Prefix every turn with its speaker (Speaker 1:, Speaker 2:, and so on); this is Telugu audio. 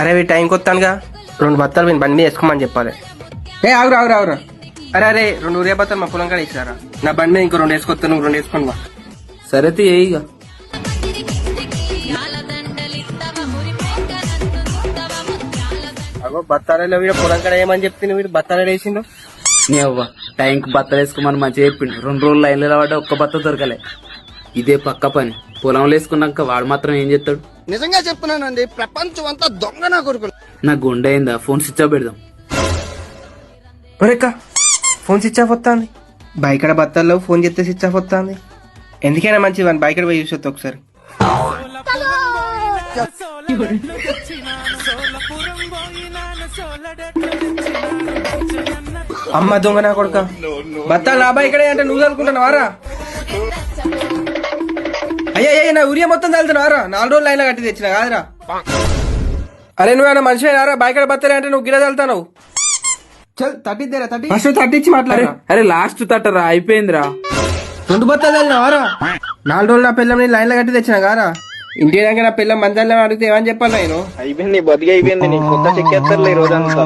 Speaker 1: అరే వీ టైంకి వస్తానుగా 2 బత్తాలు మీ బండి వేసుకోమని చెప్పాలి. ఏ ఆగురా ఆగురా ఆగురా. అరే అరే 2 ఊరియా బత్తాలు మా పొలం కాడ ఇచ్చారా, నా బండి ఇంకో 2 వేసుకొస్తాను, 2 వేసుకొని వా.
Speaker 2: సరే ఇక
Speaker 1: అగో బత్తాలలో వీడు పొలం కాడ ఏమని చెప్తే వీడు బత్తాలు వేసిండు.
Speaker 2: నీ అవ్వ టైంకి బత్తలు వేసుకోమని మంచిగా చెప్పిండు. 2 రోజులు లైన్లో పడ్డా ఒక్క బత్త దొరకలే. ఇదే పక్క పని. పొలంలో వేసుకున్నాక వాడు మాత్రం ఏం చేస్తాడు?
Speaker 3: నిజంగా చెప్తున్నానండి, ప్రపంచం అంతా దొంగ నా కొడుకులు.
Speaker 2: నా గుండె అయిందా? ఫోన్ స్విచ్ ఆఫ్ పెడదాం.
Speaker 1: ఒరేక్క ఫోన్ స్విచ్ ఆఫ్ వస్తుంది. బైకడ బత్తాల్లో ఫోన్ చేస్తే స్విచ్ ఆఫ్ వస్తుంది. ఎందుకైనా మంచి వాడిని బైకడ పోయి చూసి ఒకసారి. అమ్మ దొంగ నా కొడుక, బత్తాలు నా బైకడే అంటే నువ్వు అనుకుంటున్నావారా? అయ్యా నా ఉరియా మొత్తం తల్లుతున్నావారా? 4 రోజులు లైన్లో కట్టి తెచ్చిన కాదురా. అరే నువ్వేనా మనిషి అయినారా? బైకడ బత్తాలే అంటే నువ్వు గిడ తల్లుతావు. చల్ తట్టిద్దేరా, ఫస్ట్ తట్టించి మాట్లాడు.
Speaker 2: అరే లాస్ట్ తట్టరా, అయిపోయిందిరా.
Speaker 1: 2 బత్తాలు తల్లినావారా? 4 రోజులు నా పిల్లని లైన్లో కట్టి తెచ్చిన కారా. ఇంటి దగ్గర నా పిల్ల మంచాలను అడిగితే ఏమని చెప్పాలి నేను?
Speaker 4: అయిపోయింది, బతికి అయిపోయింది. నీ కొత్త చెక్కేస్తారులే ఈ రోజంతా.